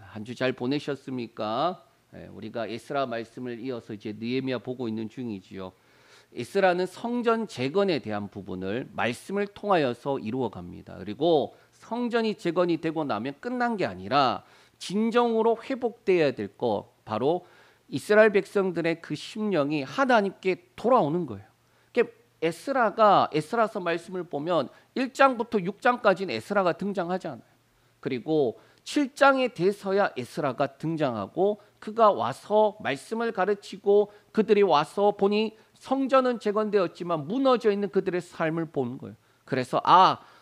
한 주 잘 보내셨습니까? 우리가 에스라 말씀을 이어서 이제 느헤미야 보고 있는 중이지요. 에스라는 성전 재건에 대한 부분을 말씀을 통하여서 이루어 갑니다. 그리고 성전이 재건이 되고 나면 끝난 게 아니라 진정으로 회복돼야 될 거, 바로 이스라엘 백성들의 그 심령이 하나님께 돌아오는 거예요. 에스라가 에스라서 말씀을 보면 1장부터 6장까지는 에스라가 등장하지 않아요. 그리고 7장에 돼서야 에스라가 등장하고 그가 와서 말씀을 가르치고 그들이 와서 보니 성전은 재건되었지만 무너져 있는 그들의 삶을 보는 거예요. 그래서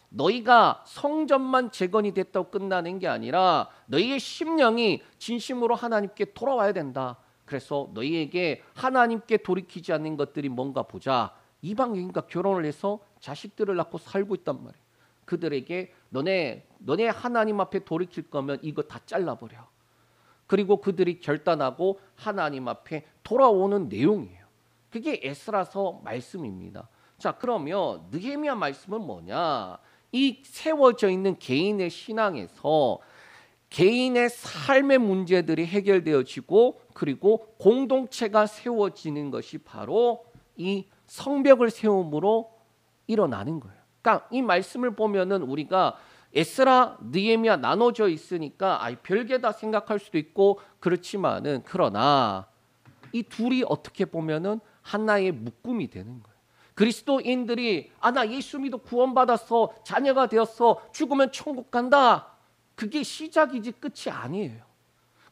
너희가 성전만 재건이 됐다고 끝나는 게 아니라 너희의 심령이 진심으로 하나님께 돌아와야 된다. 그래서 너희에게 하나님께 돌이키지 않는 것들이 뭔가 보자. 이방인과 결혼을 해서 자식들을 낳고 살고 있단 말이에요. 그들에게 너네 하나님 앞에 돌이킬 거면 이거 다 잘라버려. 그리고 그들이 결단하고 하나님 앞에 돌아오는 내용이에요. 그게 에스라서 말씀입니다. 자, 그러면 느헤미야 말씀은 뭐냐? 이 세워져 있는 개인의 신앙에서 개인의 삶의 문제들이 해결되어지고 그리고 공동체가 세워지는 것이 바로 이 성벽을 세움으로 일어나는 거예요. 그러니까 이 말씀을 보면은 우리가 에스라, 느헤미야 나눠져 있으니까 별개다 생각할 수도 있고 그렇지만은 그러나 이 둘이 어떻게 보면은 하나의 묶음이 되는 거예요. 그리스도인들이 나 예수 믿어 구원받았어, 자녀가 되었어, 죽으면 천국 간다. 그게 시작이지 끝이 아니에요.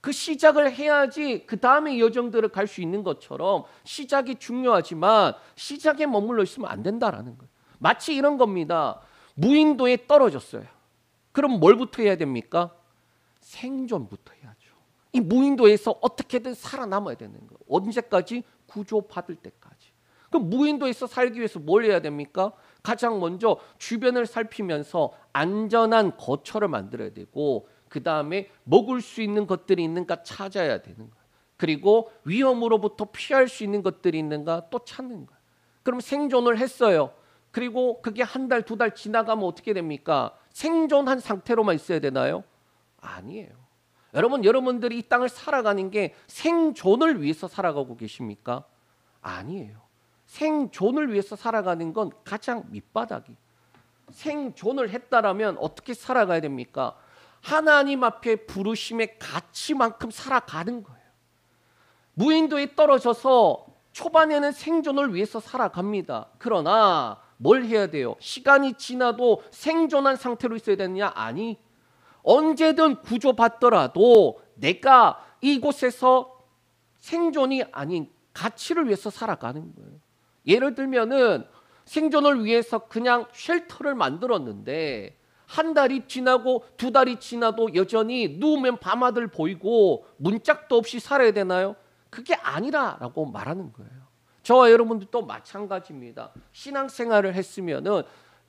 그 시작을 해야지 그 다음의 여정들을 갈 수 있는 것처럼 시작이 중요하지만 시작에 머물러 있으면 안 된다라는 거예요. 마치 이런 겁니다. 무인도에 떨어졌어요. 그럼 뭘부터 해야 됩니까? 생존부터 해야죠. 이 무인도에서 어떻게든 살아남아야 되는 거예요. 언제까지? 구조받을 때까지. 그럼 무인도에서 살기 위해서 뭘 해야 됩니까? 가장 먼저 주변을 살피면서 안전한 거처를 만들어야 되고 그 다음에 먹을 수 있는 것들이 있는가 찾아야 되는 거예요. 그리고 위험으로부터 피할 수 있는 것들이 있는가 또 찾는 거예요. 그럼 생존을 했어요. 그리고 그게 한 달, 두 달 지나가면 어떻게 됩니까? 생존한 상태로만 있어야 되나요? 아니에요. 여러분들이 이 땅을 살아가는 게 생존을 위해서 살아가고 계십니까? 아니에요. 생존을 위해서 살아가는 건 가장 밑바닥이. 생존을 했다라면 어떻게 살아가야 됩니까? 하나님 앞에 부르심의 가치만큼 살아가는 거예요. 무인도에 떨어져서 초반에는 생존을 위해서 살아갑니다. 그러나 뭘 해야 돼요? 시간이 지나도 생존한 상태로 있어야 되느냐? 아니. 언제든 구조받더라도 내가 이곳에서 생존이 아닌 가치를 위해서 살아가는 거예요. 예를 들면은 생존을 위해서 그냥 쉘터를 만들었는데 한 달이 지나고 두 달이 지나도 여전히 누우면 밤하늘 보이고 문짝도 없이 살아야 되나요? 그게 아니라라고 말하는 거예요. 저와 여러분들도 마찬가지입니다. 신앙생활을 했으면은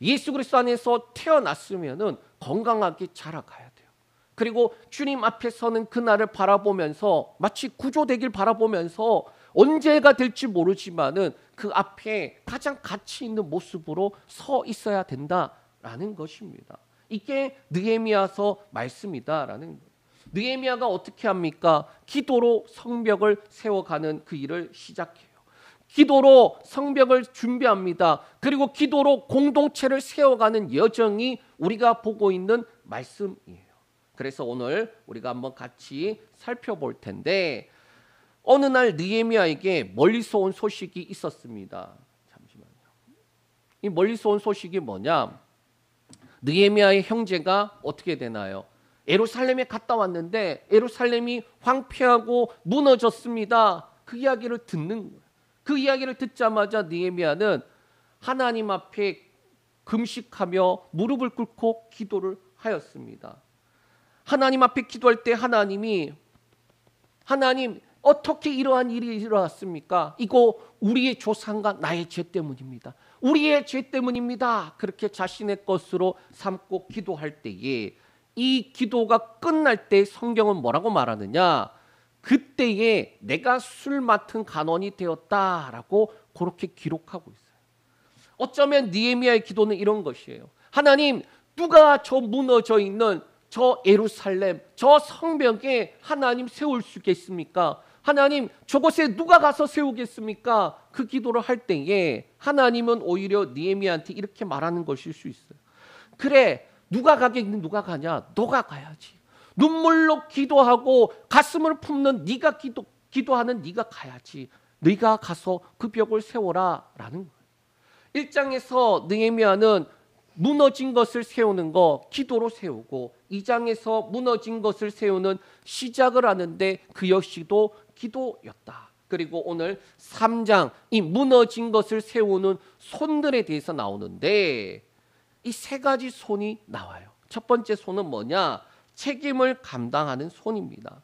예수 그리스도 안에서 태어났으면은 건강하게 자라가야 돼요. 그리고 주님 앞에 서는 그날을 바라보면서 마치 구조되길 바라보면서 언제가 될지 모르지만은 그 앞에 가장 가치 있는 모습으로 서 있어야 된다라는 것입니다. 이게 느헤미야서 말씀이다라는 거예요. 느헤미야가 어떻게 합니까? 기도로 성벽을 세워가는 그 일을 시작해요. 기도로 성벽을 준비합니다. 그리고 기도로 공동체를 세워가는 여정이 우리가 보고 있는 말씀이에요. 그래서 오늘 우리가 한번 같이 살펴볼 텐데 어느 날 느헤미야에게 멀리서 온 소식이 있었습니다. 잠시만요. 이 멀리서 온 소식이 뭐냐? 느헤미야의 형제가 어떻게 되나요? 예루살렘에 갔다 왔는데 예루살렘이 황폐하고 무너졌습니다. 그 이야기를 듣는 거예요. 그 이야기를 듣자마자 느헤미야는 하나님 앞에 금식하며 무릎을 꿇고 기도를 하였습니다. 하나님 앞에 기도할 때 하나님 어떻게 이러한 일이 일어났습니까? 이거 우리의 조상과 나의 죄 때문입니다. 우리의 죄 때문입니다. 그렇게 자신의 것으로 삼고 기도할 때에 이 기도가 끝날 때 성경은 뭐라고 말하느냐? 그때에 내가 술 맡은 간원이 되었다라고 그렇게 기록하고 있어요. 어쩌면 느헤미야의 기도는 이런 것이에요. 하나님, 누가 저 무너져 있는 저 예루살렘, 저 성벽에 하나님 세울 수 있겠습니까? 하나님 저곳에 누가 가서 세우겠습니까? 그 기도를 할 때에 하나님은 오히려 느헤미야한테 이렇게 말하는 것일 수 있어요. 그래, 누가 가겠니? 누가 가냐? 너가 가야지. 눈물로 기도하고 가슴을 품는 네가 기도하는 네가 가야지. 네가 가서 그 벽을 세워라 라는 거예요. 1장에서 느헤미야는 무너진 것을 세우는 거 기도로 세우고 2장에서 무너진 것을 세우는 시작을 하는데 그 역시도 기도였다. 그리고 오늘 3장 이 무너진 것을 세우는 손들에 대해서 나오는데 이 세 가지 손이 나와요. 첫 번째 손은 뭐냐? 책임을 감당하는 손입니다.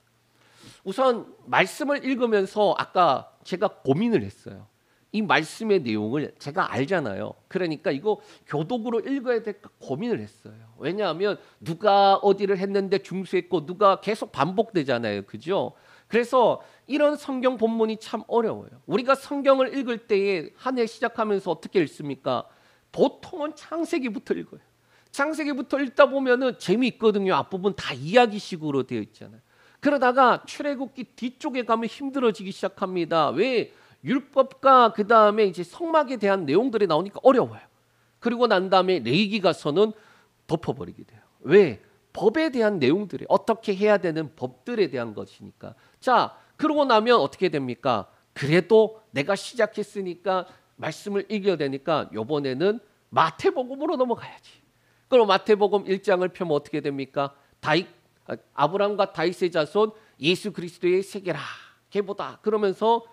우선 말씀을 읽으면서 아까 제가 고민을 했어요. 이 말씀의 내용을 제가 알잖아요. 그러니까 이거 교독으로 읽어야 될까 고민을 했어요. 왜냐하면 누가 어디를 했는데 중수했고 누가 계속 반복되잖아요. 그죠? 그래서 이런 성경 본문이 참 어려워요. 우리가 성경을 읽을 때에 한 해 시작하면서 어떻게 읽습니까? 보통은 창세기부터 읽어요. 창세기부터 읽다 보면은 재미있거든요. 앞부분 다 이야기식으로 되어 있잖아요. 그러다가 출애굽기 뒤쪽에 가면 힘들어지기 시작합니다. 왜? 율법과 그 다음에 이제 성막에 대한 내용들이 나오니까 어려워요. 그리고 난 다음에 레위기 가서는 덮어버리게 돼요. 왜? 법에 대한 내용들이 어떻게 해야 되는 법들에 대한 것이니까. 자, 그러고 나면 어떻게 됩니까? 그래도 내가 시작했으니까 말씀을 읽어야 되니까 이번에는 마태복음으로 넘어가야지. 그럼 마태복음 1장을 펴면 어떻게 됩니까? 아브람과 다윗의 자손 예수 그리스도의 세계라 걔보다 그러면서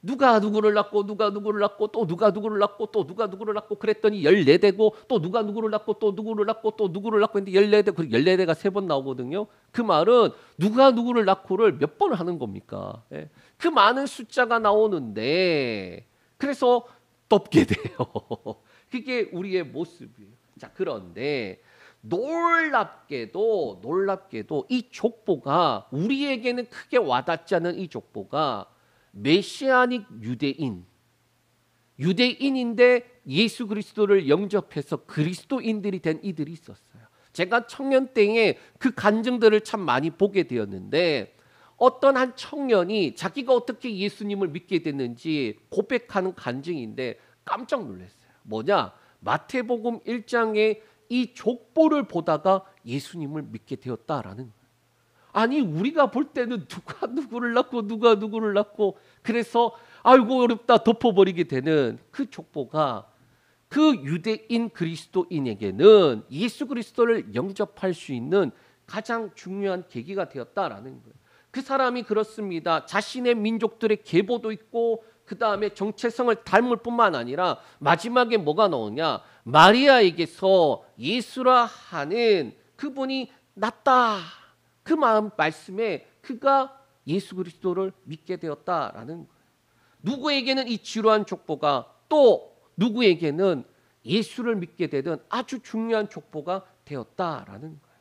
누가 누구를 낳고 누가 누구를 낳고 또 누가 누구를 낳고 또 누가 누구를 낳고 그랬더니 14대고 또 누가 누구를 낳고 또 누구를 낳고 또 누구를 낳고 했는데 14대 그리고 14대가 3번 나오거든요. 그 말은 누가 누구를 낳고를 몇 번을 하는 겁니까? 예. 그 많은 숫자가 나오는데 그래서 덮게 돼요. 그게 우리의 모습이에요. 자, 그런데 놀랍게도 이 족보가 우리에게는 크게 와닿지 않은 이 족보가 메시아닉 유대인인데 예수 그리스도를 영접해서 그리스도인들이 된 이들이 있었어요. 제가 청년 때에 그 간증들을 참 많이 보게 되었는데 어떤 한 청년이 자기가 어떻게 예수님을 믿게 됐는지 고백하는 간증인데 깜짝 놀랐어요. 뭐냐? 마태복음 1장에 이 족보를 보다가 예수님을 믿게 되었다라는 거예요. 아니 우리가 볼 때는 누가 누구를 낳고 누가 누구를 낳고 그래서 아이고 어렵다 덮어버리게 되는 그 족보가 그 유대인 그리스도인에게는 예수 그리스도를 영접할 수 있는 가장 중요한 계기가 되었다라는 거예요. 그 사람이 그렇습니다. 자신의 민족들의 계보도 있고 그 다음에 정체성을 닮을 뿐만 아니라 마지막에 뭐가 나오냐? 마리아에게서 예수라 하는 그분이 낫다. 그 말씀에 그가 예수 그리스도를 믿게 되었다라는 거예요. 누구에게는 이 지루한 족보가 또 누구에게는 예수를 믿게 되던 아주 중요한 족보가 되었다라는 거예요.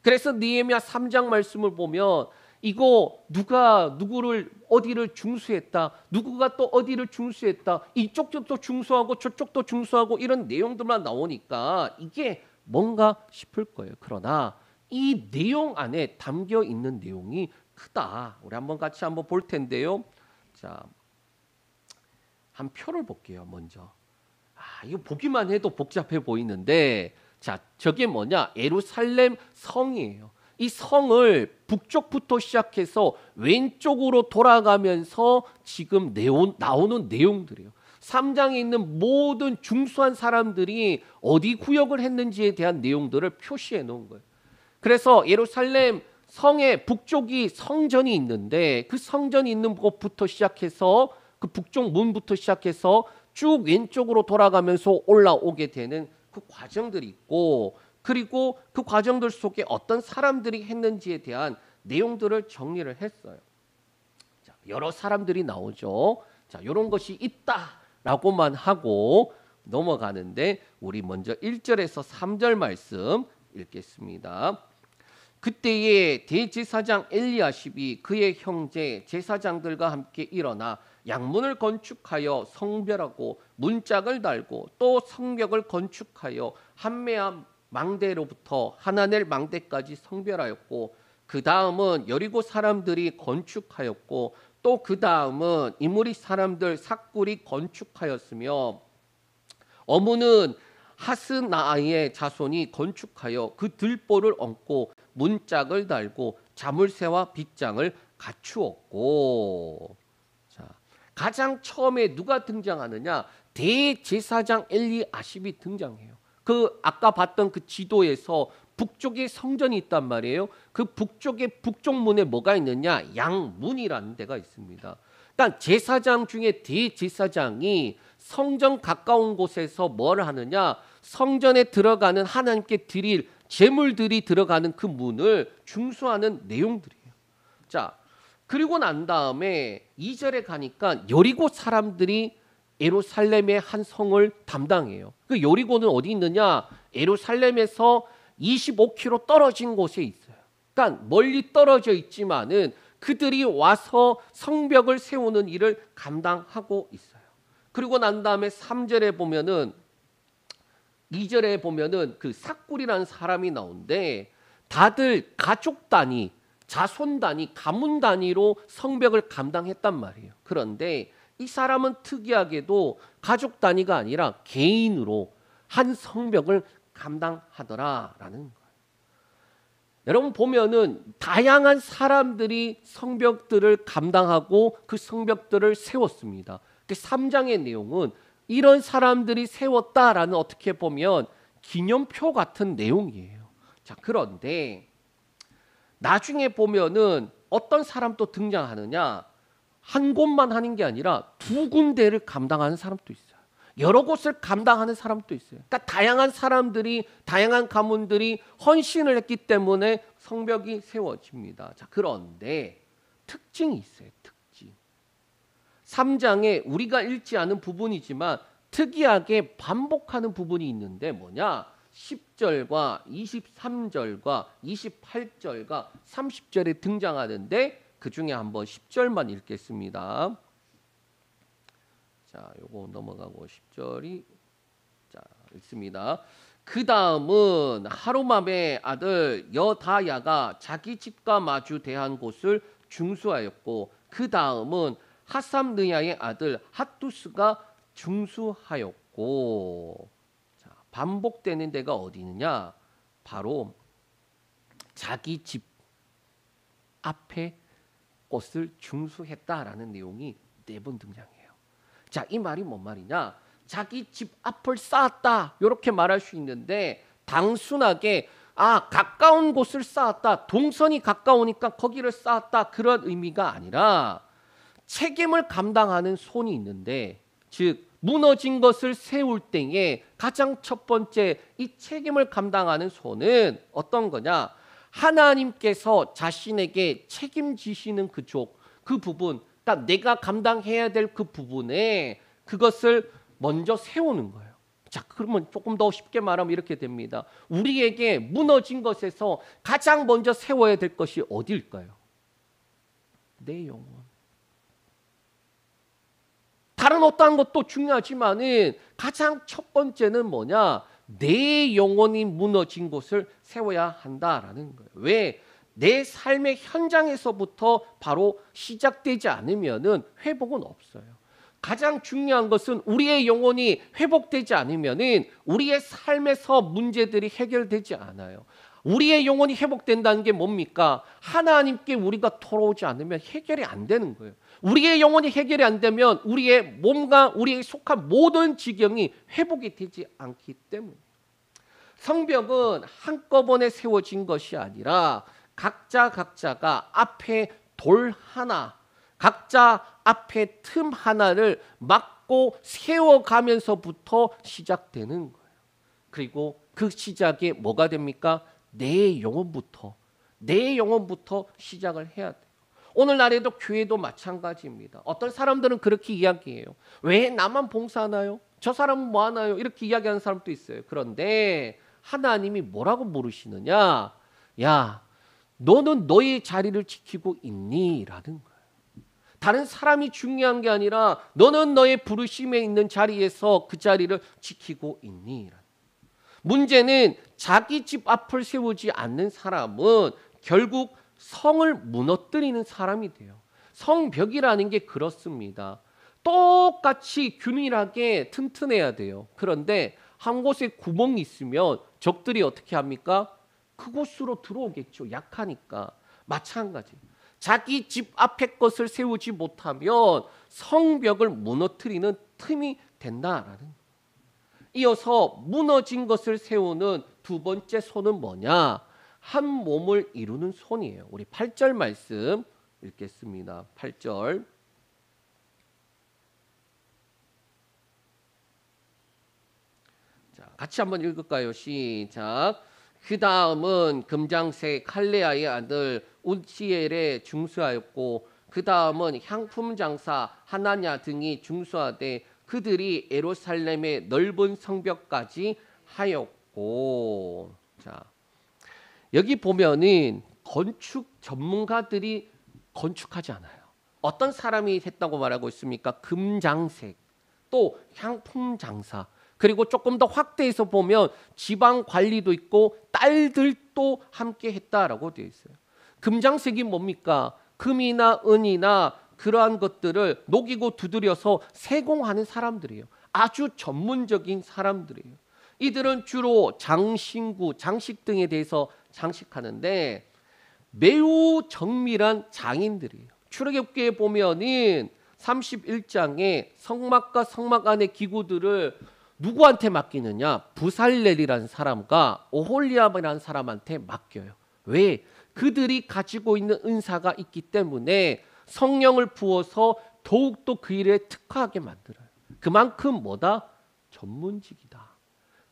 그래서 느헤미야 3장 말씀을 보면 이거 누가 누구를 어디를 중수했다. 누구가 또 어디를 중수했다. 이쪽도 또 중수하고 저쪽도 중수하고 이런 내용들만 나오니까 이게 뭔가 싶을 거예요. 그러나 이 내용 안에 담겨 있는 내용이 크다. 우리 한번 같이 한번 볼 텐데요. 자, 한 표를 볼게요. 먼저. 이거 보기만 해도 복잡해 보이는데 자, 저게 뭐냐? 예루살렘 성이에요. 이 성을 북쪽부터 시작해서 왼쪽으로 돌아가면서 지금 나오는 내용들이에요. 3장에 있는 모든 중수한 사람들이 어디 구역을 했는지에 대한 내용들을 표시해 놓은 거예요. 그래서 예루살렘 성의 북쪽이 성전이 있는데 그 성전이 있는 곳부터 시작해서 그 북쪽 문부터 시작해서 쭉 왼쪽으로 돌아가면서 올라오게 되는 그 과정들이 있고 그리고 그 과정들 속에 어떤 사람들이 했는지에 대한 내용들을 정리를 했어요. 자, 여러 사람들이 나오죠. 자, 이런 것이 있다라고만 하고 넘어가는데 우리 먼저 1절에서 3절 말씀 읽겠습니다. 그때에 대제사장 엘리야십이 그의 형제 제사장들과 함께 일어나 양문을 건축하여 성별하고 문짝을 달고 또 성벽을 건축하여 망대로부터 하나넬 망대까지 성별하였고 그 다음은 여리고 사람들이 건축하였고 또 그 다음은 이므리 사람들 삭굴이 건축하였으며 어무는 하스나아의 자손이 건축하여 그 들보를 얹고 문짝을 달고 자물쇠와 빗장을 갖추었고. 자, 가장 처음에 누가 등장하느냐? 대제사장 엘리아십이 등장해요. 그 아까 봤던 그 지도에서 북쪽에 성전이 있단 말이에요. 그 북쪽에 북쪽문에 뭐가 있느냐? 양문이라는 데가 있습니다. 그러니까 제사장 중에 대제사장이 성전 가까운 곳에서 뭘 하느냐? 성전에 들어가는 하나님께 드릴 제물들이 들어가는 그 문을 중수하는 내용들이에요. 자, 그리고 난 다음에 2절에 가니까 여리고 사람들이 예루살렘의 한 성을 담당해요. 그 여리고는 어디 있느냐? 예루살렘에서 25km 떨어진 곳에 있어요. 그러니까 멀리 떨어져 있지만은 그들이 와서 성벽을 세우는 일을 감당하고 있어요. 그리고 난 다음에 3절에 보면은 2절에 보면은 그 삭굴이라는 사람이 나오는데 다들 가족 단위, 자손 단위, 가문 단위로 성벽을 감당했단 말이에요. 그런데 이 사람은 특이하게도 가족 단위가 아니라 개인으로 한 성벽을 감당하더라라는 거예요. 여러분 보면은 다양한 사람들이 성벽들을 감당하고 그 성벽들을 세웠습니다. 3장의 내용은 이런 사람들이 세웠다라는 어떻게 보면 기념표 같은 내용이에요. 자, 그런데 나중에 보면은 어떤 사람도 등장하느냐? 한 곳만 하는 게 아니라 두 군데를 감당하는 사람도 있어요. 여러 곳을 감당하는 사람도 있어요. 그러니까 다양한 사람들이, 다양한 가문들이 헌신을 했기 때문에 성벽이 세워집니다. 자, 그런데 특징이 있어요. 특징. 3장에 우리가 읽지 않은 부분이지만 특이하게 반복하는 부분이 있는데 뭐냐? 10절과 23절과 28절과 30절에 등장하는데 그 중에 한번 10절만 읽겠습니다. 자, 요거 넘어가고 10절이 자, 읽습니다. 그 다음은 하루맘의 아들 여다야가 자기 집과 마주 대한 곳을 중수하였고 그 다음은 하삼느야의 아들 핫두스가 중수하였고. 자, 반복되는 데가 어디 있느냐? 바로 자기 집 앞에 것을 중수했다라는 내용이 4번 등장해요. 자, 이 말이 뭔 말이냐? 자기 집 앞을 쌓았다 이렇게 말할 수 있는데 단순하게 가까운 곳을 쌓았다, 동선이 가까우니까 거기를 쌓았다 그런 의미가 아니라 책임을 감당하는 손이 있는데, 즉 무너진 것을 세울 때에 가장 첫 번째 이 책임을 감당하는 손은 어떤 거냐? 하나님께서 자신에게 책임지시는 그쪽, 그 부분, 그러니까 내가 감당해야 될 그 부분에 그것을 먼저 세우는 거예요. 자, 그러면 조금 더 쉽게 말하면 이렇게 됩니다. 우리에게 무너진 것에서 가장 먼저 세워야 될 것이 어디일까요? 내 영혼. 다른 어떠한 것도 중요하지만은 가장 첫 번째는 뭐냐? 내 영혼이 무너진 곳을 세워야 한다라는 거예요. 왜? 내 삶의 현장에서부터 바로 시작되지 않으면은 회복은 없어요. 가장 중요한 것은 우리의 영혼이 회복되지 않으면은 우리의 삶에서 문제들이 해결되지 않아요. 우리의 영혼이 회복된다는 게 뭡니까? 하나님께 우리가 돌아오지 않으면 해결이 안 되는 거예요. 우리의 영혼이 해결이 안 되면 우리의 몸과 우리에 속한 모든 지경이 회복이 되지 않기 때문에 성벽은 한꺼번에 세워진 것이 아니라 각자가 앞에 돌 하나, 각자 앞에 틈 하나를 막고 세워가면서부터 시작되는 거예요. 그리고 그 시작이 뭐가 됩니까? 내 영혼부터 시작을 해야 돼요. 오늘날에도 교회도 마찬가지입니다. 어떤 사람들은 그렇게 이야기해요. 왜 나만 봉사하나요? 저 사람은 뭐 하나요? 이렇게 이야기하는 사람도 있어요. 그런데 하나님이 뭐라고 물으시느냐? 야, 너는 너의 자리를 지키고 있니? 라는 거예요. 다른 사람이 중요한 게 아니라 너는 너의 부르심에 있는 자리에서 그 자리를 지키고 있니? 문제는 자기 집 앞을 세우지 않는 사람은 결국 성을 무너뜨리는 사람이 돼요. 성벽이라는 게 그렇습니다. 똑같이 균일하게 튼튼해야 돼요. 그런데 한 곳에 구멍이 있으면 적들이 어떻게 합니까? 그곳으로 들어오겠죠. 약하니까. 마찬가지. 자기 집 앞에 것을 세우지 못하면 성벽을 무너뜨리는 틈이 된다라는 거예요. 이어서 무너진 것을 세우는 두 번째 손은 뭐냐? 한 몸을 이루는 손이에요. 우리 8절 말씀 읽겠습니다. 8절. 자, 같이 한번 읽을까요? 시작. 그 다음은 금장색 칼레아의 아들 우지엘에 중수하였고 그 다음은 향품 장사 하나냐 등이 중수하되 그들이 예루살렘의 넓은 성벽까지 하였고. 자, 여기 보면은 건축 전문가들이 건축하지 않아요. 어떤 사람이 했다고 말하고 있습니까? 금장색, 또 향품 장사, 그리고 조금 더 확대해서 보면 지방 관리도 있고 딸들도 함께 했다라고 되어 있어요. 금장색이 뭡니까? 금이나 은이나 그러한 것들을 녹이고 두드려서 세공하는 사람들이에요. 아주 전문적인 사람들이에요. 이들은 주로 장신구, 장식 등에 대해서 장식하는데 매우 정밀한 장인들이에요. 출애굽기에 보면은 31장에 성막과 성막 안의 기구들을 누구한테 맡기느냐? 부살렐이라는 사람과 오홀리압이라는 사람한테 맡겨요. 왜? 그들이 가지고 있는 은사가 있기 때문에 성령을 부어서 더욱더 그 일에 특화하게 만들어요. 그만큼 뭐다? 전문직이다.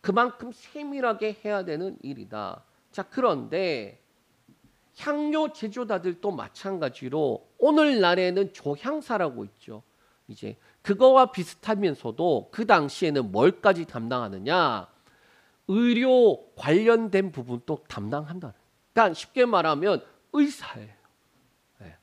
그만큼 세밀하게 해야 되는 일이다. 자, 그런데 향료 제조다들도 마찬가지로 오늘날에는 조향사라고 있죠. 이제 그거와 비슷하면서도 그 당시에는 뭘까지 담당하느냐? 의료 관련된 부분도 담당한다. 그러니까 쉽게 말하면 의사예요. 네.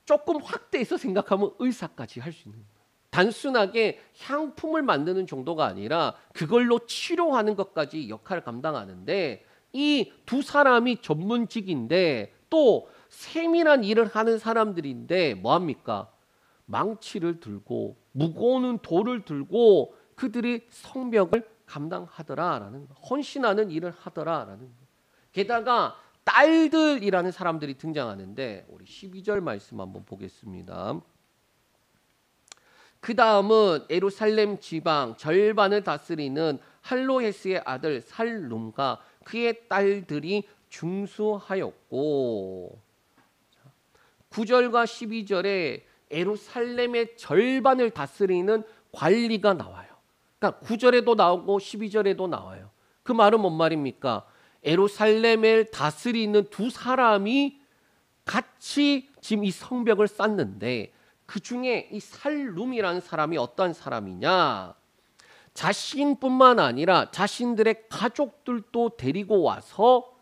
조금 확대해서 생각하면 의사까지 할 수 있는 거예요. 단순하게 향품을 만드는 정도가 아니라 그걸로 치료하는 것까지 역할을 감당하는데 이 두 사람이 전문직인데 또 세밀한 일을 하는 사람들인데 뭐합니까? 망치를 들고 무거운 돌을 들고 그들이 성벽을 감당하더라라는 거. 헌신하는 일을 하더라라는 거. 게다가 딸들이라는 사람들이 등장하는데 우리 12절 말씀 한번 보겠습니다. 그 다음은 예루살렘 지방 절반을 다스리는 할로헤스의 아들 살룸과 그의 딸들이 중수하였고 9절과 12절에 예루살렘의 절반을 다스리는 관리가 나와요. 그러니까 9절에도 나오고 12절에도 나와요. 그 말은 뭔 말입니까? 예루살렘을 다스리는 두 사람이 같이 지금 이 성벽을 쌓는데 그 중에 이 살룸이라는 사람이 어떤 사람이냐? 자신뿐만 아니라 자신들의 가족들도 데리고 와서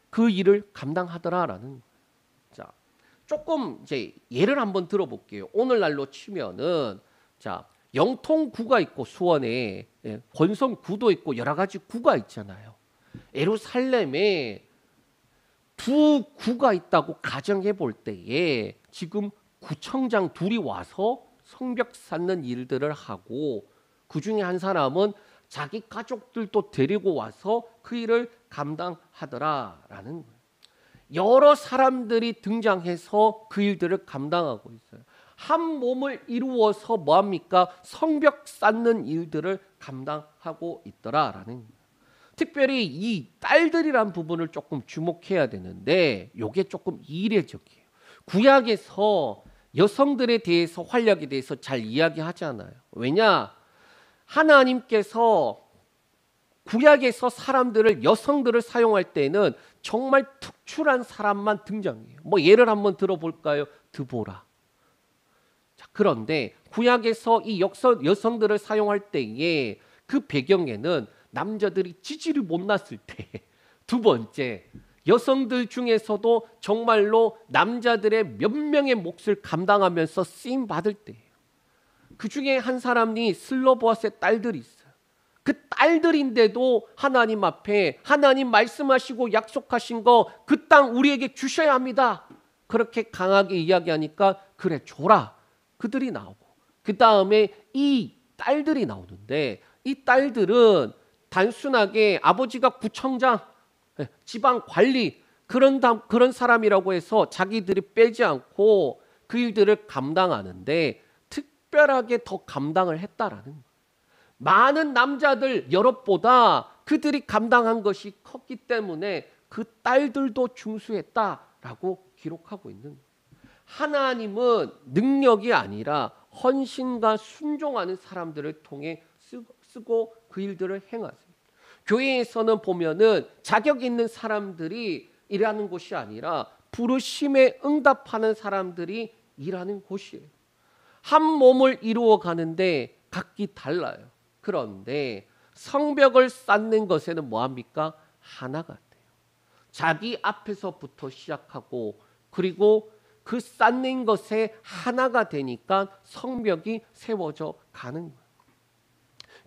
그 일을 감당하더라라는 거예요. 자, 조금 이제 예를 한번 들어볼게요. 오늘날로 치면은 자, 영통구가 있고 수원에 권성구도 있고 여러 가지 구가 있잖아요. 예루살렘에 두 구가 있다고 가정해 볼 때에 지금 구청장 둘이 와서 성벽 쌓는 일들을 하고 그 중에 한 사람은 자기 가족들도 데리고 와서 그 일을 감당하더라라는 거예요. 여러 사람들이 등장해서 그 일들을 감당하고 있어요. 한 몸을 이루어서 뭐합니까? 성벽 쌓는 일들을 감당하고 있더라라는 거예요. 특별히 이 딸들이란 부분을 조금 주목해야 되는데 이게 조금 이례적이에요. 구약에서 여성들에 대해서 활약에 대해서 잘 이야기하지 않아요. 왜냐? 하나님께서 구약에서 사람들을 여성들을 사용할 때는 정말 특출한 사람만 등장해요. 뭐 예를 한번 들어볼까요? 드보라. 자, 그런데 구약에서 이 여성들을 사용할 때에 그 배경에는 남자들이 지지를 못 났을 때 두 번째 여성들 중에서도 정말로 남자들의 몇 명의 몫을 감당하면서 쓰임 받을 때예요. 그 중에 한 사람이 슬로보아스의 딸들이 있어요. 그 딸들인데도 하나님 앞에 하나님 말씀하시고 약속하신 거 그 땅 우리에게 주셔야 합니다. 그렇게 강하게 이야기하니까 그래 줘라. 그들이 나오고 그 다음에 이 딸들이 나오는데 이 딸들은 단순하게 아버지가 구청장, 지방 관리 그런 사람이라고 해서 자기들이 빼지 않고 그 일들을 감당하는데 특별하게 더 감당을 했다라는 거예요. 많은 남자들 여럿보다 그들이 감당한 것이 컸기 때문에 그 딸들도 중수했다라고 기록하고 있는 거예요. 하나님은 능력이 아니라 헌신과 순종하는 사람들을 통해 쓰고 그 일들을 행하세요. 교회에서는 보면은 자격 있는 사람들이 일하는 곳이 아니라 부르심에 응답하는 사람들이 일하는 곳이에요. 한 몸을 이루어 가는데 각기 달라요. 그런데 성벽을 쌓는 것에는 뭐합니까? 하나가 돼요. 자기 앞에서부터 시작하고 그리고 그 쌓는 것에 하나가 되니까 성벽이 세워져 가는 거예요.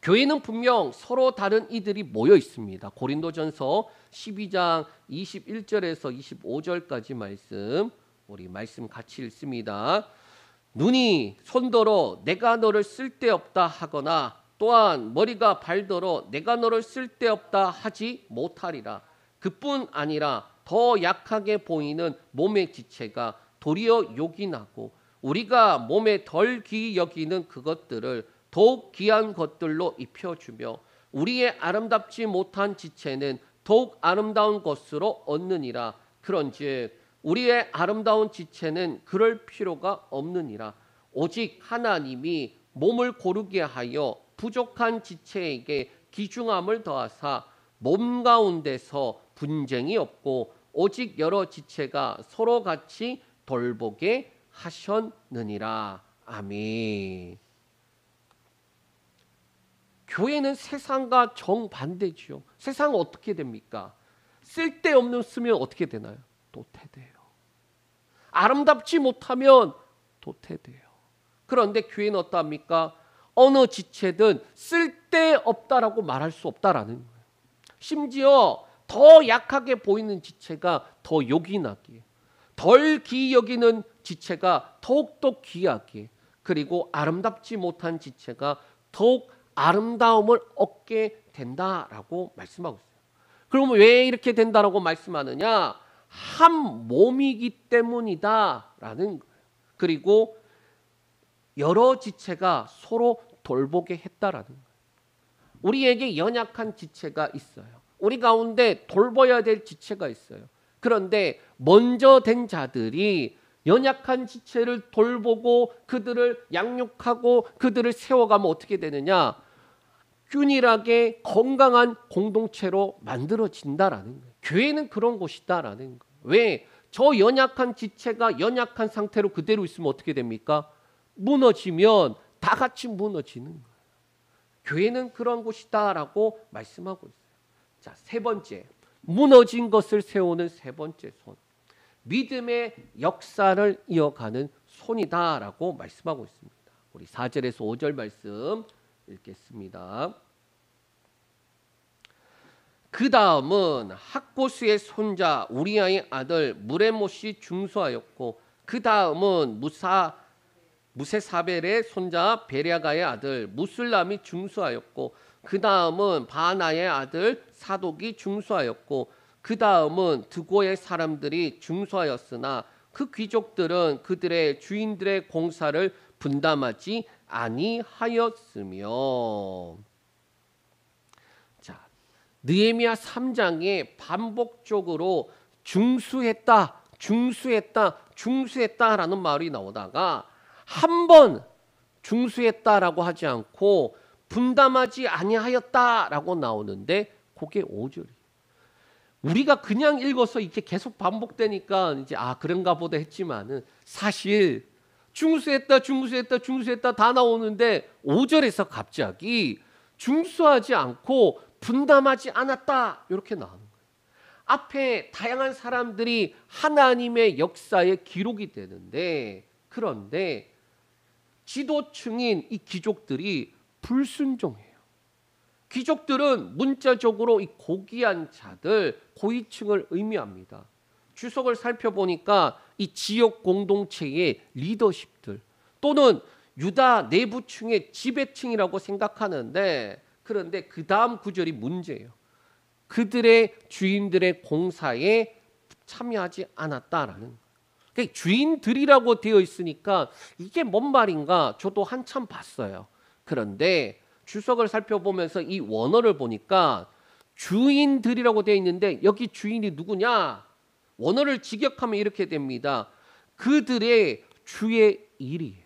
교회는 분명 서로 다른 이들이 모여 있습니다. 고린도전서 12장 21절에서 25절까지 말씀, 우리 말씀 같이 읽습니다. 눈이 손더러 내가 너를 쓸데없다 하거나 또한 머리가 발더러 내가 너를 쓸데없다 하지 못하리라. 그뿐 아니라 더 약하게 보이는 몸의 지체가 도리어 욕이 나고 우리가 몸에 덜 귀히 여기는 그것들을 더욱 귀한 것들로 입혀주며 우리의 아름답지 못한 지체는 더욱 아름다운 것으로 얻느니라. 그런즉 우리의 아름다운 지체는 그럴 필요가 없느니라. 오직 하나님이 몸을 고르게 하여 부족한 지체에게 귀중함을 더하사 몸 가운데서 분쟁이 없고 오직 여러 지체가 서로 같이 돌보게 하셨느니라. 아멘. 교회는 세상과 정반대지요. 세상은 어떻게 됩니까? 쓸데없는 쓰면 어떻게 되나요? 도태돼요. 아름답지 못하면 도태돼요. 그런데 교회는 어떠합니까? 어느 지체든 쓸데없다라고 말할 수 없다라는 거예요. 심지어 더 약하게 보이는 지체가 더 욕이 나기에, 덜 귀히 여기는 지체가 더욱더 귀하게, 그리고 아름답지 못한 지체가 더욱 아름다움을 얻게 된다라고 말씀하고 있어요. 그러면 왜 이렇게 된다라고 말씀하느냐? 한 몸이기 때문이다라는 거예요. 그리고 여러 지체가 서로 돌보게 했다라는 거예요. 우리에게 연약한 지체가 있어요. 우리 가운데 돌봐야 될 지체가 있어요. 그런데 먼저 된 자들이 연약한 지체를 돌보고 그들을 양육하고 그들을 세워가면 어떻게 되느냐? 균일하게 건강한 공동체로 만들어진다라는 거예요. 교회는 그런 곳이다라는 거예요. 왜? 저 연약한 지체가 연약한 상태로 그대로 있으면 어떻게 됩니까? 무너지면 다 같이 무너지는 거예요. 교회는 그런 곳이다라고 말씀하고 있어요. 자, 세 번째, 무너진 것을 세우는 세 번째 손, 믿음의 역사를 이어가는 손이다라고 말씀하고 있습니다. 우리 4절에서 5절 말씀 읽겠습니다. 그 다음은 학고스의 손자 우리아의 아들 무레못이 중수하였고 그 다음은 무세사벨의 손자 베랴가의 아들 무술람이 중수하였고 그 다음은 바나의 아들 사독이 중수하였고 그 다음은 드고의 사람들이 중수하였으나 그 귀족들은 그들의 주인들의 공사를 분담하지 아니하였으며. 자, 느헤미야 3장에 반복적으로 중수했다라는 말이 나오다가 한 번 중수했다라고 하지 않고 분담하지 아니하였다라고 나오는데 그게 5절이에요. 우리가 그냥 읽어서 이렇게 계속 반복되니까 이제 그런가 보다 했지만은 사실 중수했다 다 나오는데 5절에서 갑자기 중수하지 않고 분담하지 않았다 이렇게 나오는 거예요. 앞에 다양한 사람들이 하나님의 역사에 기록이 되는데 그런데 지도층인 이 귀족들이 불순종해요. 귀족들은 문자적으로 이 고귀한 자들, 고위층을 의미합니다. 주석을 살펴보니까 이 지역 공동체의 리더십들 또는 유다 내부층의 지배층이라고 생각하는데, 그런데 그 다음 구절이 문제예요. 그들의 주인들의 공사에 참여하지 않았다라는. 그러니까 주인들이라고 되어 있으니까 이게 뭔 말인가 저도 한참 봤어요. 그런데 주석을 살펴보면서 이 원어를 보니까 주인들이라고 되어 있는데 여기 주인이 누구냐? 원어를 직역하면 이렇게 됩니다. 그들의 주의 일이에요.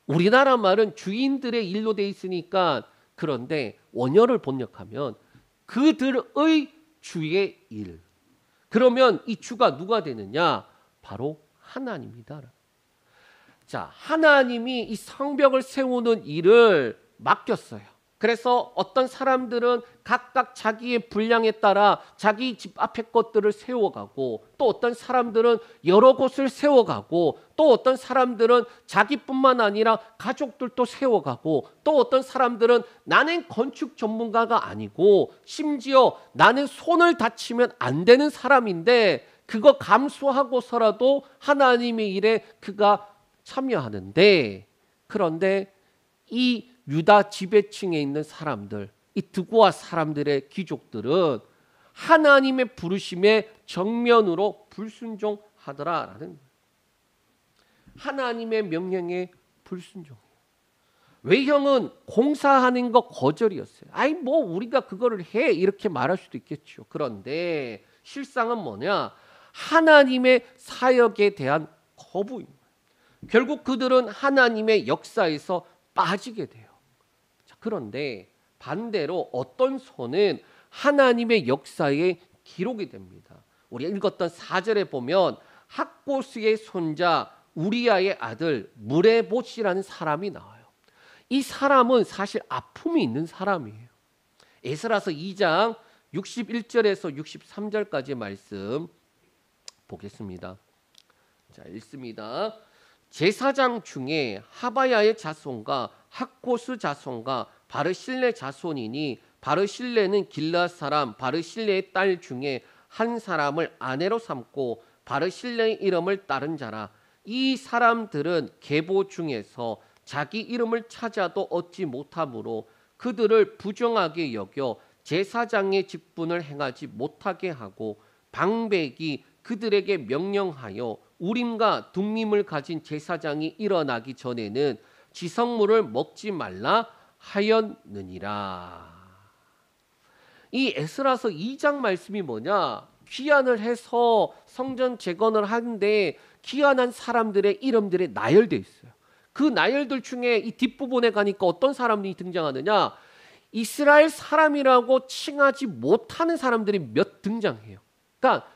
우리나라 말은 주인들의 일로 되어 있으니까, 그런데 원어를 번역하면 그들의 주의 일. 그러면 이 주가 누가 되느냐? 바로 하나님이다. 자, 하나님이 이 성벽을 세우는 일을 맡겼어요. 그래서 어떤 사람들은 각각 자기의 분량에 따라 자기 집 앞에 것들을 세워가고, 또 어떤 사람들은 여러 곳을 세워가고, 또 어떤 사람들은 자기뿐만 아니라 가족들도 세워가고, 또 어떤 사람들은 나는 건축 전문가가 아니고 심지어 나는 손을 다치면 안 되는 사람인데 그거 감수하고서라도 하나님의 일에 그가 참여하는데, 그런데 이 유다 지배층에 있는 사람들, 이 드고아 사람들의 귀족들은 하나님의 부르심에 정면으로 불순종하더라라는 거예요. 하나님의 명령에 불순종해요. 외형은 공사하는 거 거절이었어요. 아이 뭐 우리가 그거를 해 이렇게 말할 수도 있겠죠. 그런데 실상은 뭐냐? 하나님의 사역에 대한 거부입니다. 결국 그들은 하나님의 역사에서 빠지게 돼요. 그런데 반대로 어떤 손은 하나님의 역사에 기록이 됩니다. 우리가 읽었던 4절에 보면 학고스의 손자 우리아의 아들 무레봇이라는 사람이 나와요. 이 사람은 사실 아픔이 있는 사람이에요. 에스라서 2장 61절에서 63절까지 말씀 보겠습니다. 자, 읽습니다. 제사장 중에 하바야의 자손과 학고스 자손과 바르실레 자손이니, 바르실레는 길앗 사람 바르실레의 딸 중에 한 사람을 아내로 삼고 바르실레의 이름을 따른 자라. 이 사람들은 계보 중에서 자기 이름을 찾아도 얻지 못하므로 그들을 부정하게 여겨 제사장의 직분을 행하지 못하게 하고, 방백이 그들에게 명령하여 우림과 둠밈을 가진 제사장이 일어나기 전에는 지성물을 먹지 말라 하였느니라. 이 에스라서 2장 말씀이 뭐냐? 귀환을 해서 성전 재건을 하는데 귀환한 사람들의 이름들이 나열되어 있어요. 그 나열들 중에 이 뒷부분에 가니까 어떤 사람이 등장하느냐? 이스라엘 사람이라고 칭하지 못하는 사람들이 몇 등장해요. 그러니까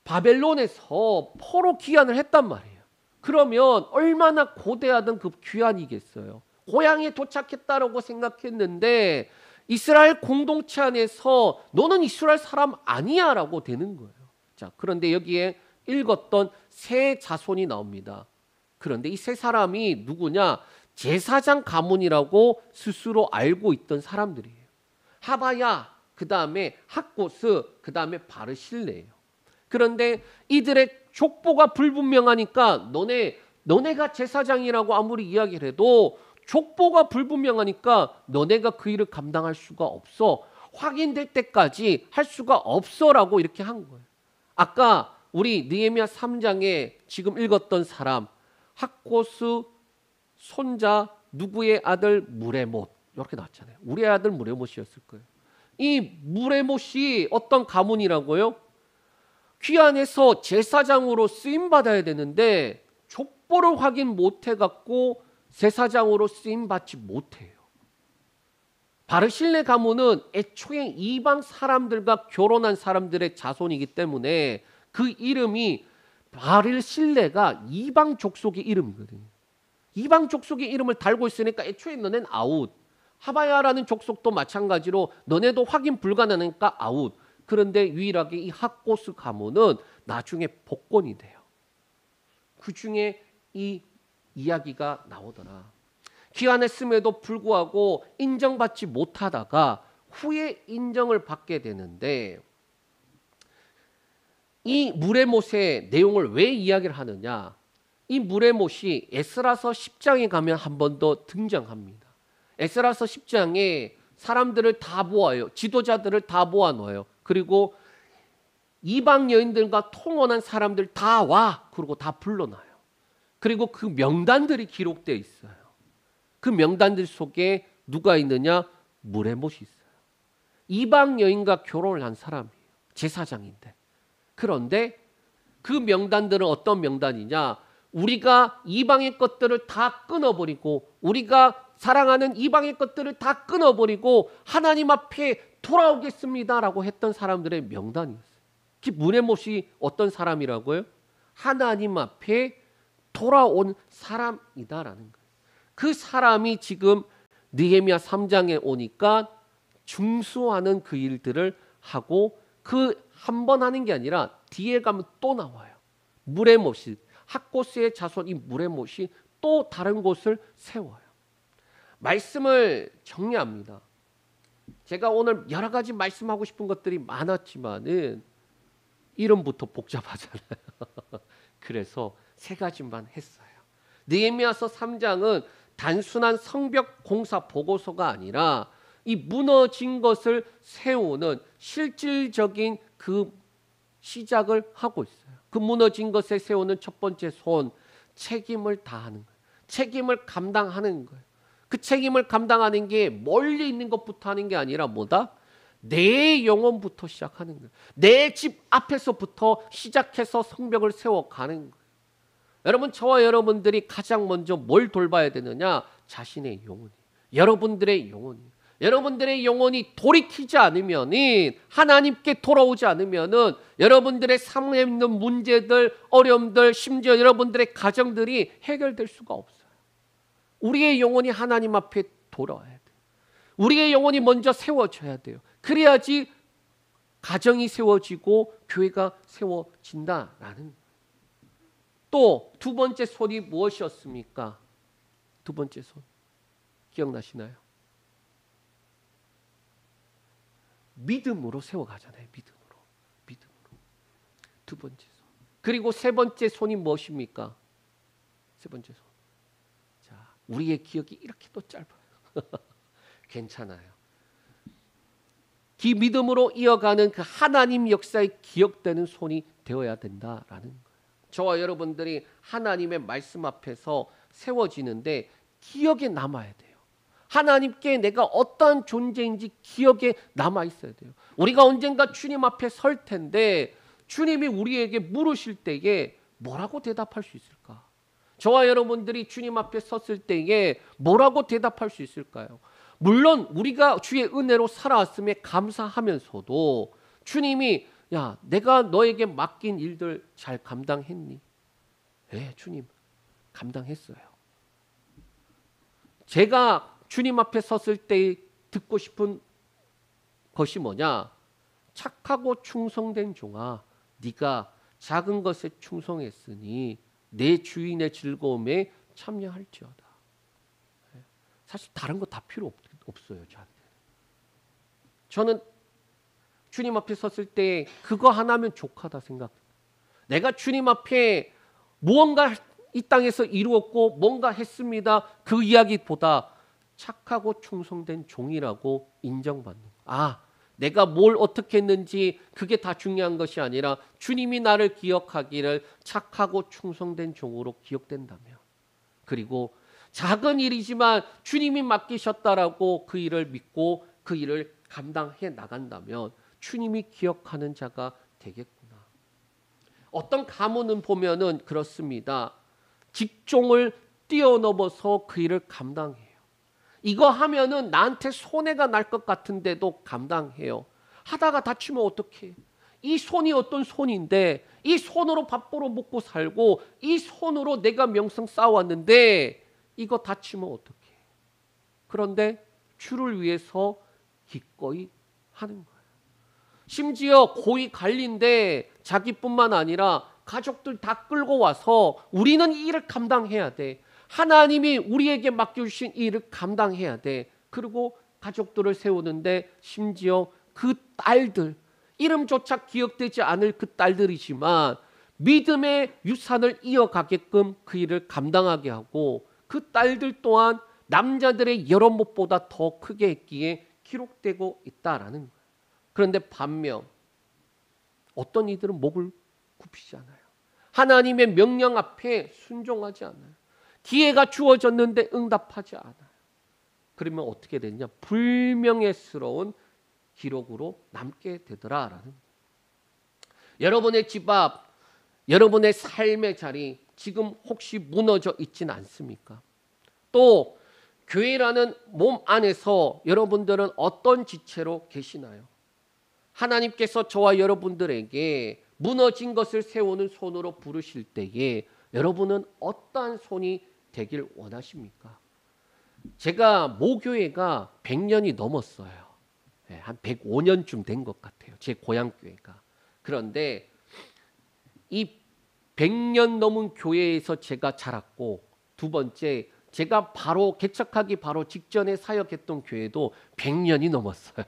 바벨론에서 포로 귀환을 했단 말이에요. 그러면 얼마나 고대하던 그 귀환이겠어요. 고향에 도착했다라고 생각했는데 이스라엘 공동체 안에서 너는 이스라엘 사람 아니야 라고 되는 거예요. 자, 그런데 여기에 읽었던 세 자손이 나옵니다. 그런데 이 세 사람이 누구냐? 제사장 가문이라고 스스로 알고 있던 사람들이에요. 하바야, 그 다음에 학고스, 그 다음에 바르실레예요. 그런데 이들의 족보가 불분명하니까 너네가 제사장이라고 아무리 이야기를 해도 족보가 불분명하니까 너네가 그 일을 감당할 수가 없어. 확인될 때까지 할 수가 없어라고 이렇게 한 거예요. 아까 우리 느헤미야 3장에 지금 읽었던 사람 학고스 손자 누구의 아들 무레못 이렇게 나왔잖아요. 우리의 아들 무레못이었을 거예요. 이 무레못이 어떤 가문이라고요? 귀환해서 제사장으로 쓰임 받아야 되는데 족보를 확인 못 해갖고 제사장으로 쓰임 받지 못해요. 바르실레 가문은 애초에 이방 사람들과 결혼한 사람들의 자손이기 때문에 그 이름이 바르실레가 이방 족속의 이름이거든요. 이방 족속의 이름을 달고 있으니까 애초에 너넨 아웃. 하바야라는 족속도 마찬가지로 너네도 확인 불가능하니까 아웃. 그런데 유일하게 이 학고스 가문은 나중에 복권이 돼요. 그 중에 이 이야기가 나오더라. 귀환했음에도 불구하고 인정받지 못하다가 후에 인정을 받게 되는데 이 물의 못의 내용을 왜 이야기를 하느냐? 이 물의 못이 에스라서 10장에 가면 한 번 더 등장합니다. 에스라서 10장에 사람들을 다 모아요. 지도자들을 다 모아놓아요. 그리고 이방 여인들과 통혼한 사람들 다 와. 그리고 다 불러놔요. 그리고 그 명단들이 기록되어 있어요. 그 명단들 속에 누가 있느냐? 물의 못이 있어요. 이방 여인과 결혼을 한 사람이에요. 제사장인데. 그런데 그 명단들은 어떤 명단이냐? 우리가 이방의 것들을 다 끊어버리고 우리가 사랑하는 이방의 것들을 다 끊어버리고 하나님 앞에 돌아오겠습니다라고 했던 사람들의 명단이었어요. 그 물의 못이 어떤 사람이라고요? 하나님 앞에 돌아온 사람이다라는 거예요. 그 사람이 지금 느헤미야 3장에 오니까 중수하는 그 일들을 하고 그 한 번 하는 게 아니라 뒤에 가면 또 나와요. 물의 못이 학고스의 자손 이 물의 못이 또 다른 곳을 세워요. 말씀을 정리합니다. 제가 오늘 여러 가지 말씀하고 싶은 것들이 많았지만은 이름부터 복잡하잖아요. 그래서 세 가지만 했어요. 느헤미야서 3장은 단순한 성벽 공사 보고서가 아니라 이 무너진 것을 세우는 실질적인 그 시작을 하고 있어요. 그 무너진 것에 세우는 첫 번째 손, 책임을 다하는 거예요. 책임을 감당하는 거예요. 그 책임을 감당하는 게 멀리 있는 것부터 하는 게 아니라 뭐다? 내 영혼부터 시작하는 거예요. 내 집 앞에서부터 시작해서 성벽을 세워가는 거예요. 여러분, 저와 여러분들이 가장 먼저 뭘 돌봐야 되느냐? 자신의 영혼이. 여러분들의 영혼이. 여러분들의 영혼이 돌이키지 않으면 하나님께 돌아오지 않으면 여러분들의 삶에 있는 문제들, 어려움들, 심지어 여러분들의 가정들이 해결될 수가 없어요. 우리의 영혼이 하나님 앞에 돌아와야 돼요. 우리의 영혼이 먼저 세워져야 돼요. 그래야지 가정이 세워지고 교회가 세워진다라는. 또 두 번째 손이 무엇이었습니까? 두 번째 손 기억나시나요? 믿음으로 세워가잖아요. 믿음으로. 두 번째 손. 그리고 세 번째 손이 무엇입니까? 세 번째 손. 자, 우리의 기억이 이렇게 또 짧아요. 괜찮아요. 그 믿음으로 이어가는 그 하나님 역사에 기억되는 손이 되어야 된다라는 거예요. 저와 여러분들이 하나님의 말씀 앞에서 세워지는데 기억에 남아야 돼요. 하나님께 내가 어떠한 존재인지 기억에 남아 있어야 돼요. 우리가 언젠가 주님 앞에 설 텐데 주님이 우리에게 물으실 때에 뭐라고 대답할 수 있을까? 저와 여러분들이 주님 앞에 섰을 때에 뭐라고 대답할 수 있을까요? 물론 우리가 주의 은혜로 살아왔음에 감사하면서도 주님이 야, 내가 너에게 맡긴 일들 잘 감당했니? 네, 주님 감당했어요. 제가 주님 앞에 섰을 때 듣고 싶은 것이 뭐냐? 착하고 충성된 종아, 네가 작은 것에 충성했으니 내 주인의 즐거움에 참여할지어다. 사실 다른 거 다 필요 없어요. 저한테. 저는 주님 앞에 섰을 때 그거 하나면 족하다 생각해요. 내가 주님 앞에 무언가 이 땅에서 이루었고 뭔가 했습니다. 그 이야기보다 착하고 충성된 종이라고 인정받는 거예요. 아, 내가 뭘 어떻게 했는지 그게 다 중요한 것이 아니라 주님이 나를 기억하기를 착하고 충성된 종으로 기억된다면, 그리고 작은 일이지만 주님이 맡기셨다라고 그 일을 믿고 그 일을 감당해 나간다면 주님이 기억하는 자가 되겠구나. 어떤 가문은 보면은 그렇습니다. 직종을 뛰어넘어서 그 일을 감당해요. 이거 하면은 나한테 손해가 날 것 같은데도 감당해요. 하다가 다치면 어떡해? 이 손이 어떤 손인데, 이 손으로 밥 벌어 먹고 살고 이 손으로 내가 명성 쌓아왔는데 이거 다치면 어떡해? 그런데 주를 위해서 기꺼이 하는 거예요. 심지어 고이 관리인데 자기뿐만 아니라 가족들 다 끌고 와서 우리는 이 일을 감당해야 돼. 하나님이 우리에게 맡겨주신 이 일을 감당해야 돼. 그리고 가족들을 세우는데 심지어 그 딸들, 이름조차 기억되지 않을 그 딸들이지만 믿음의 유산을 이어가게끔 그 일을 감당하게 하고 그 딸들 또한 남자들의 여론못보다 더 크게 했기에 기록되고 있다라는 거예요. 그런데 반면 어떤 이들은 목을 굽히지 않아요. 하나님의 명령 앞에 순종하지 않아요. 기회가 주어졌는데 응답하지 않아요. 그러면 어떻게 되느냐? 불명예스러운 기록으로 남게 되더라라는 거예요. 여러분의 집 앞, 여러분의 삶의 자리 지금 혹시 무너져 있진 않습니까? 또 교회라는 몸 안에서 여러분들은 어떤 지체로 계시나요? 하나님께서 저와 여러분들에게 무너진 것을 세우는 손으로 부르실 때에 여러분은 어떠한 손이 되길 원하십니까? 제가 모교회가 100년이 넘었어요. 한 105년쯤 된 것 같아요. 제 고향교회가. 그런데 이 100년 넘은 교회에서 제가 자랐고, 두 번째 제가 바로 개척하기 바로 직전에 사역했던 교회도 100년이 넘었어요.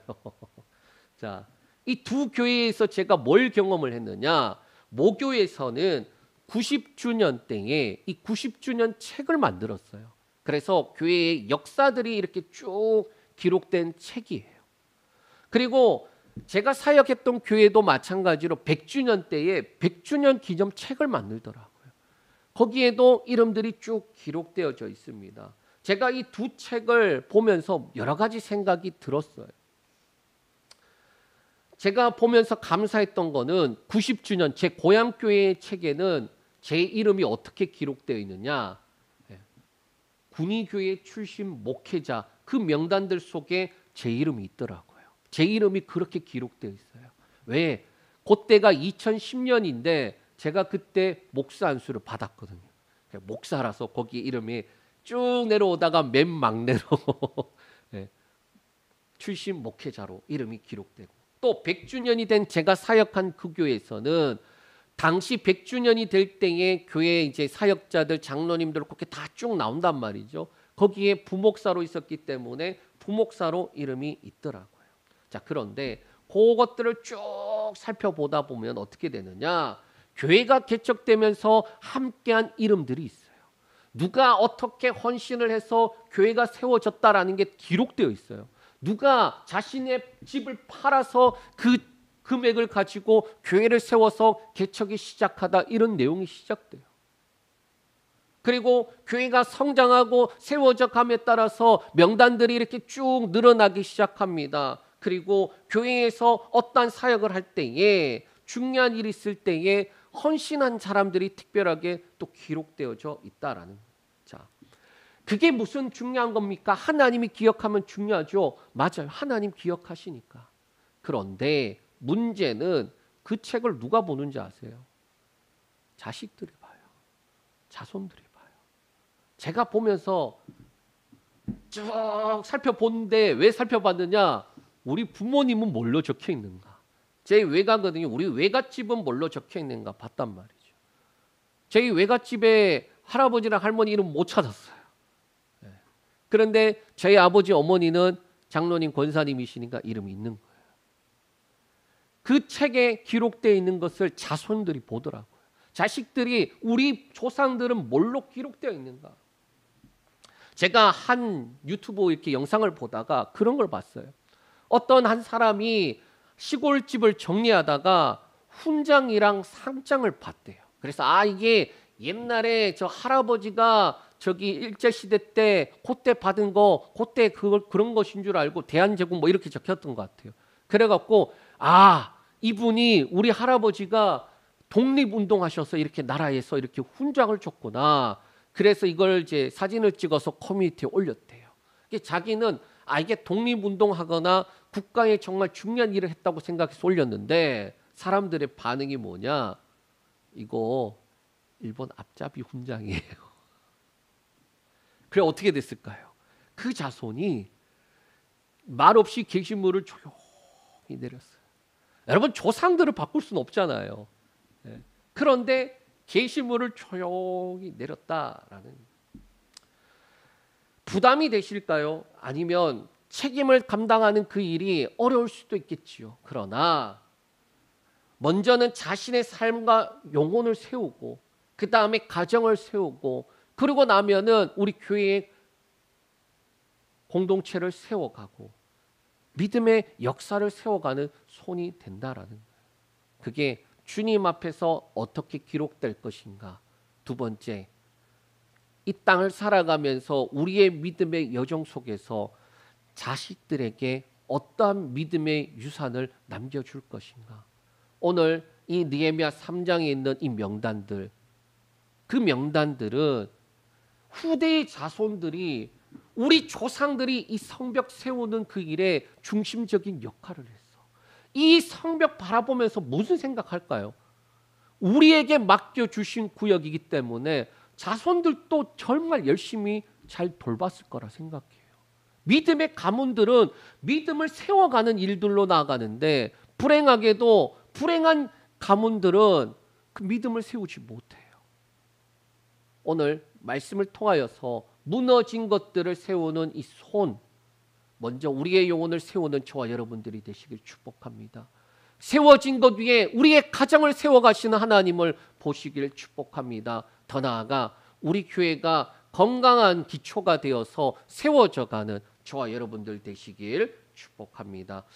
자, 이 두 교회에서 제가 뭘 경험을 했느냐? 모교에서는 90주년 때에 이 90주년 책을 만들었어요. 그래서 교회의 역사들이 이렇게 쭉 기록된 책이에요. 그리고 제가 사역했던 교회도 마찬가지로 100주년 때에 100주년 기념 책을 만들더라고요. 거기에도 이름들이 쭉 기록되어져 있습니다. 제가 이 두 책을 보면서 여러 가지 생각이 들었어요. 제가 보면서 감사했던 거는 90주년 제 고향교회의 책에는 제 이름이 어떻게 기록되어 있느냐. 군의교회 출신 목회자 그 명단들 속에 제 이름이 있더라고요. 제 이름이 그렇게 기록되어 있어요. 왜? 그때가 2010년인데 제가 그때 목사 안수를 받았거든요. 목사라서 거기 이름이 쭉 내려오다가 맨 막내로 출신 목회자로 이름이 기록되고, 또 100주년이 된 제가 사역한 그 교회에서는 당시 100주년이 될 때에 교회 이제 사역자들, 장로님들 그렇게 다 쭉 나온단 말이죠. 거기에 부목사로 있었기 때문에 부목사로 이름이 있더라고요. 자, 그런데 그것들을 쭉 살펴보다 보면 어떻게 되느냐? 교회가 개척되면서 함께한 이름들이 있어요. 누가 어떻게 헌신을 해서 교회가 세워졌다라는 게 기록되어 있어요. 누가 자신의 집을 팔아서 그 금액을 가지고 교회를 세워서 개척이 시작하다, 이런 내용이 시작돼요. 그리고 교회가 성장하고 세워져 감에 따라서 명단들이 이렇게 쭉 늘어나기 시작합니다. 그리고 교회에서 어떠한 사역을 할 때에, 중요한 일이 있을 때에 헌신한 사람들이 특별하게 또 기록되어져 있다라는 거예요. 자, 그게 무슨 중요한 겁니까? 하나님이 기억하면 중요하죠. 맞아요. 하나님 기억하시니까. 그런데 문제는 그 책을 누가 보는지 아세요? 자식들이 봐요. 자손들이 봐요. 제가 보면서 쭉 살펴보는데 왜 살펴봤느냐? 우리 부모님은 뭘로 적혀 있는가? 제 외가거든요. 우리 외갓집은 뭘로 적혀 있는가 봤단 말이죠. 저희 외갓집에 할아버지랑 할머니 이름 못 찾았어요. 그런데 저희 아버지 어머니는 장로님 권사님이시니까 이름이 있는 거예요. 그 책에 기록되어 있는 것을 자손들이 보더라고요. 자식들이 우리 조상들은 뭘로 기록되어 있는가. 제가 한 유튜브 이렇게 영상을 보다가 그런 걸 봤어요. 어떤 한 사람이 시골집을 정리하다가 훈장이랑 상장을 받대요. 그래서 이게 옛날에 저 할아버지가 저기 일제시대 때 그때 받은 거, 그때 그런 것인 줄 알고 대한제국 뭐 이렇게 적혔던 것 같아요. 그래갖고 이분이 우리 할아버지가 독립운동하셔서 이렇게 나라에서 이렇게 훈장을 줬구나. 그래서 이걸 이제 사진을 찍어서 커뮤니티에 올렸대요. 자기는 이게 독립운동하거나 국가에 정말 중요한 일을 했다고 생각해서 올렸는데 사람들의 반응이 뭐냐? 이거 일본 앞잡이 훈장이에요. 그래 어떻게 됐을까요? 그 자손이 말없이 게시물을 조용히 내렸어요. 여러분, 조상들을 바꿀 수는 없잖아요. 그런데 게시물을 조용히 내렸다라는, 부담이 되실까요? 아니면 책임을 감당하는 그 일이 어려울 수도 있겠지요. 그러나 먼저는 자신의 삶과 영혼을 세우고 그 다음에 가정을 세우고 그러고 나면은 우리 교회의 공동체를 세워가고 믿음의 역사를 세워가는 손이 된다라는 거예요. 그게 주님 앞에서 어떻게 기록될 것인가. 두 번째, 이 땅을 살아가면서 우리의 믿음의 여정 속에서 자식들에게 어떠한 믿음의 유산을 남겨줄 것인가. 오늘 이 느헤미야 3장에 있는 이 명단들, 그 명단들은 후대의 자손들이 우리 조상들이 이 성벽 세우는 그 일에 중심적인 역할을 했어. 이 성벽 바라보면서 무슨 생각할까요? 우리에게 맡겨주신 구역이기 때문에 자손들도 정말 열심히 잘 돌봤을 거라 생각해요. 믿음의 가문들은 믿음을 세워가는 일들로 나아가는데 불행하게도 불행한 가문들은 그 믿음을 세우지 못해요. 오늘 말씀을 통하여서 무너진 것들을 세우는 이 손, 먼저 우리의 영혼을 세우는 저와 여러분들이 되시길 축복합니다. 세워진 것 위에 우리의 가정을 세워가시는 하나님을 보시길 축복합니다. 더 나아가 우리 교회가 건강한 기초가 되어서 세워져가는 저와 여러분들 되시길 축복합니다.